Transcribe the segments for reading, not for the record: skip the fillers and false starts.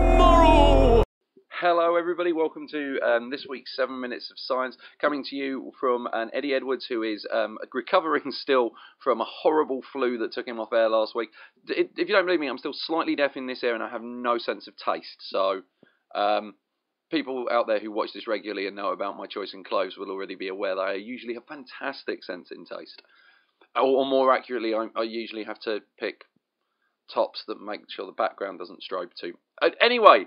tomorrow! Hello everybody, welcome to this week's 7 Minutes of Science, coming to you from an Eddie Edwards who is recovering still from a horrible flu that took him off air last week. If you don't believe me, I'm still slightly deaf in this ear and I have no sense of taste, so people out there who watch this regularly and know about my choice in clothes will already be aware that I usually have fantastic sense in taste. Or more accurately, I usually have to pick tops that make sure the background doesn't strobe too. Anyway,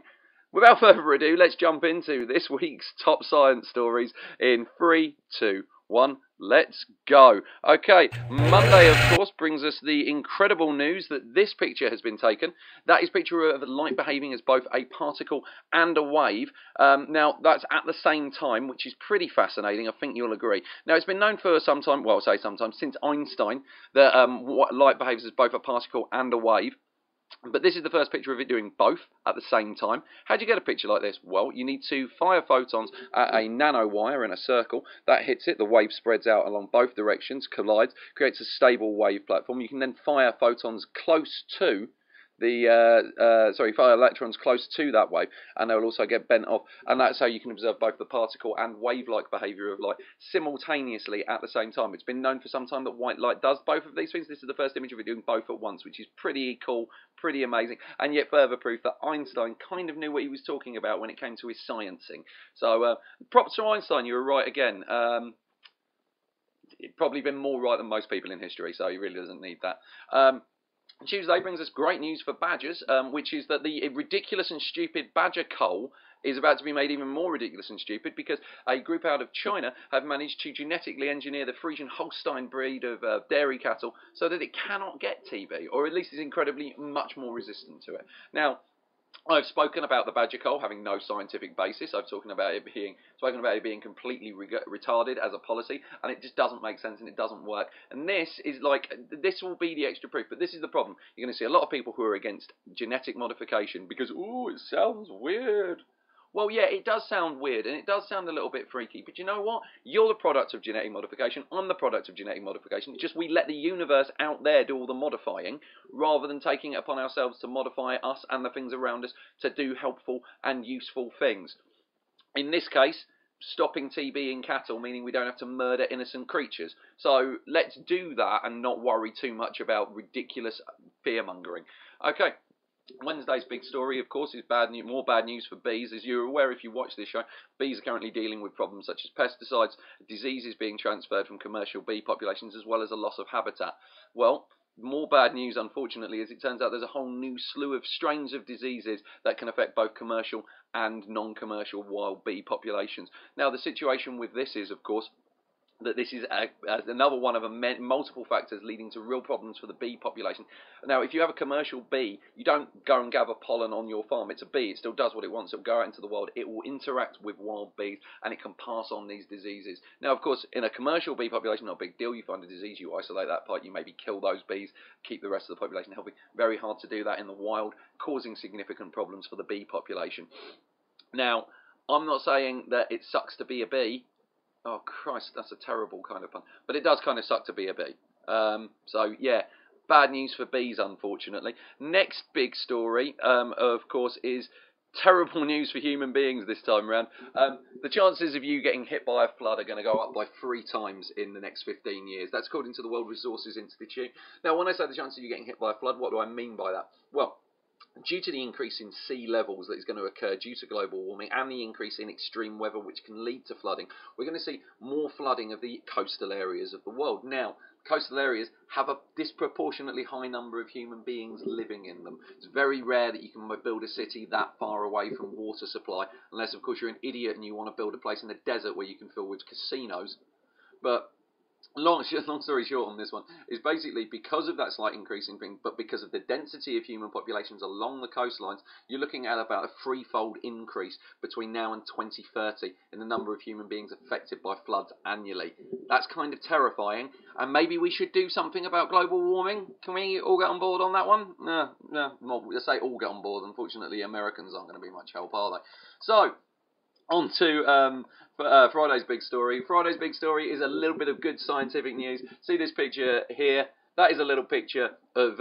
without further ado, let's jump into this week's top science stories in 3, 2, 1, let's go. Okay, Monday, of course, brings us the incredible news that this picture has been taken. That is a picture of light behaving as both a particle and a wave. Now, that's at the same time, which is pretty fascinating. I think you'll agree. Now, it's been known for some time, well, I'll say sometimes, since Einstein, that light behaves as both a particle and a wave. But this is the first picture of it doing both at the same time. How do you get a picture like this? Well, you need to fire photons at a nanowire in a circle. That hits it, the wave spreads out along both directions, collides, creates a stable wave platform. You can then fire photons close to fire electrons close to that wave, and they will also get bent off, and that's how you can observe both the particle and wave-like behaviour of light simultaneously at the same time. It's been known for some time that white light does both of these things. This is the first image of it doing both at once, which is pretty cool, pretty amazing, and yet further proof that Einstein kind of knew what he was talking about when it came to his sciencing. So props to Einstein, you were right again. He'd probably been more right than most people in history, so he really doesn't need that. Tuesday brings us great news for badgers, which is that the ridiculous and stupid badger Cull is about to be made even more ridiculous and stupid because a group out of China have managed to genetically engineer the Frisian Holstein breed of dairy cattle so that it cannot get TB, or at least is incredibly much more resistant to it. Now, I've spoken about the badger Cull having no scientific basis. I've spoken about it being completely retarded as a policy, and it just doesn't make sense and it doesn't work. And this will be the extra proof. But this is the problem. You're going to see a lot of people who are against genetic modification because, ooh, it sounds weird. Well, yeah, it does sound weird, and it does sound a little bit freaky, but you know what? You're the product of genetic modification, I'm the product of genetic modification. It's just we let the universe out there do all the modifying, rather than taking it upon ourselves to modify us and the things around us to do helpful and useful things. In this case, stopping TB in cattle, meaning we don't have to murder innocent creatures. So let's do that and not worry too much about ridiculous fear-mongering. Okay. Wednesday's big story, of course, is more bad news for bees. As you're aware if you watch this show, bees are currently dealing with problems such as pesticides, diseases being transferred from commercial bee populations, as well as a loss of habitat. Well, more bad news, unfortunately, as it turns out there's a whole new slew of strains of diseases that can affect both commercial and non-commercial wild bee populations. Now, the situation with this is, of course, that this is another one of multiple factors leading to real problems for the bee population. Now, if you have a commercial bee, you don't go and gather pollen on your farm. It's a bee. It still does what it wants. It'll go out into the world. It will interact with wild bees, and it can pass on these diseases. Now, of course, in a commercial bee population, not a big deal. You find a disease, you isolate that part, you maybe kill those bees, keep the rest of the population healthy. Very hard to do that in the wild, causing significant problems for the bee population. Now, I'm not saying that it sucks to be a bee. Oh, Christ, that's a terrible kind of pun. But it does kind of suck to be a bee. So, yeah, bad news for bees, unfortunately. Next big story, of course, is terrible news for human beings this time around. The chances of you getting hit by a flood are going to go up by 3 times in the next 15 years. That's according to the World Resources Institute. Now, when I say the chances of you getting hit by a flood, what do I mean by that? Well, due to the increase in sea levels that is going to occur due to global warming and the increase in extreme weather which can lead to flooding, we're going to see more flooding of the coastal areas of the world. Now, coastal areas have a disproportionately high number of human beings living in them. It's very rare that you can build a city that far away from water supply, unless, of course, you're an idiot and you want to build a place in the desert where you can fill with casinos. But long story short on this one is basically because of that slight increase in thing, but because of the density of human populations along the coastlines, you're looking at about a 3-fold increase between now and 2030 in the number of human beings affected by floods annually. That's kind of terrifying, and maybe we should do something about global warming. Can we all get on board on that one? No, well, let's say all get on board. Unfortunately, Americans aren't going to be much help, are they? So, on to Friday's big story. Friday's big story is a little bit of good scientific news. See this picture here? That is a little picture of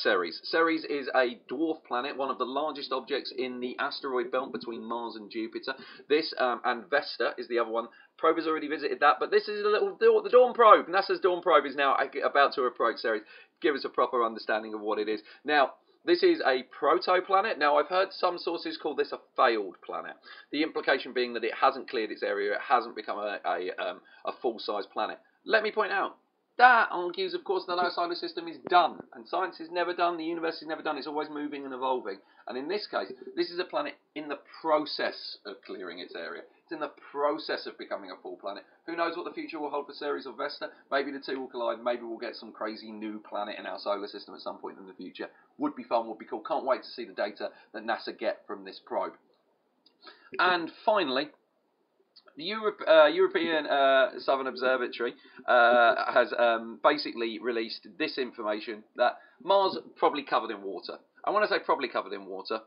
Ceres. Ceres is a dwarf planet, one of the largest objects in the asteroid belt between Mars and Jupiter. This, and Vesta is the other one. Probe has already visited that, but this is the Dawn probe. NASA's Dawn probe is now about to approach Ceres. Give us a proper understanding of what it is. Now, this is a protoplanet. Now, I've heard some sources call this a failed planet. The implication being that it hasn't cleared its area, it hasn't become a full-size planet. Let me point out, that argues, of course, that our solar system is done. And science is never done, the universe is never done, it's always moving and evolving. And in this case, this is a planet in the process of clearing its area. It's in the process of becoming a full planet. Who knows what the future will hold for Ceres or Vesta? Maybe the two will collide, maybe we'll get some crazy new planet in our solar system at some point in the future. Would be fun, would be cool. Can't wait to see the data that NASA get from this probe. And finally, the European Southern Observatory has basically released this information that Mars probably covered in water. And when I say probably covered in water,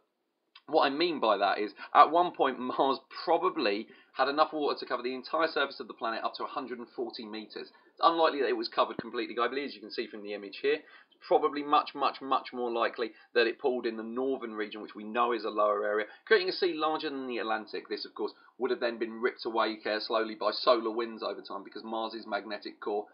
what I mean by that is, at one point, Mars probably had enough water to cover the entire surface of the planet up to 140 metres. It's unlikely that it was covered completely, globally, as you can see from the image here. It's probably much, much, much more likely that it pooled in the northern region, which we know is a lower area, creating a sea larger than the Atlantic. This, of course, would have then been ripped away slowly by solar winds over time, because Mars's magnetic core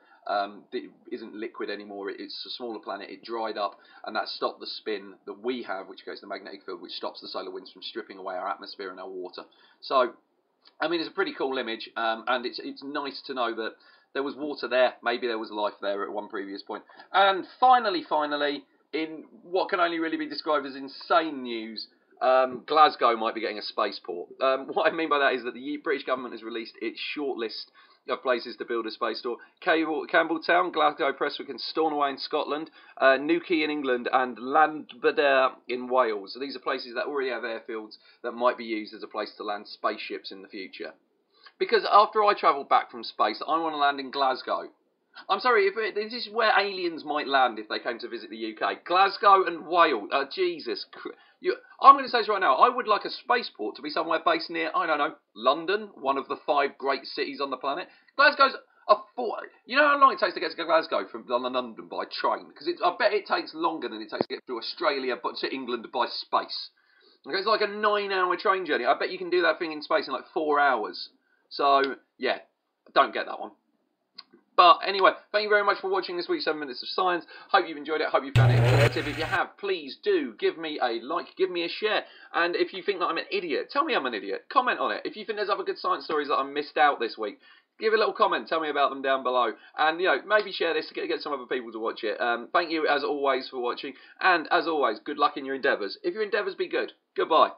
isn't liquid anymore. It's a smaller planet. It dried up, and that stopped the spin that we have, which goes to the magnetic field, which stops the solar winds from stripping away our atmosphere and our water. So, I mean, it's a pretty cool image, and it's nice to know that there was water there. Maybe there was life there at one previous point. And finally, in what can only really be described as insane news, Glasgow might be getting a spaceport. What I mean by that is that the British government has released its shortlist of places to build a space store. Campbelltown, Glasgow, Prestwick and Stornoway in Scotland, Newquay in England and Llanbedr in Wales. So these are places that already have airfields that might be used as a place to land spaceships in the future. Because after I travel back from space, I want to land in Glasgow. I'm sorry, this is where aliens might land if they came to visit the UK. Glasgow and Wales. Jesus Christ. I'm going to say this right now. I would like a spaceport to be somewhere based near, I don't know, London, one of the 5 great cities on the planet. Glasgow's you know how long it takes to get to Glasgow from London by train? Because I bet it takes longer than it takes to get to Australia, but to England by space. Okay, it's like a 9-hour train journey. I bet you can do that thing in space in like 4 hours. So, yeah, don't get that one. But anyway, thank you very much for watching this week's 7 Minutes of Science. Hope you've enjoyed it. Hope you found it informative. If you have, please do give me a like, give me a share. And if you think that I'm an idiot, tell me I'm an idiot. Comment on it. If you think there's other good science stories that I missed out this week, give a little comment. Tell me about them down below. And, maybe share this to get some other people to watch it. Thank you, as always, for watching. And, as always, good luck in your endeavours. If your endeavours be good, goodbye.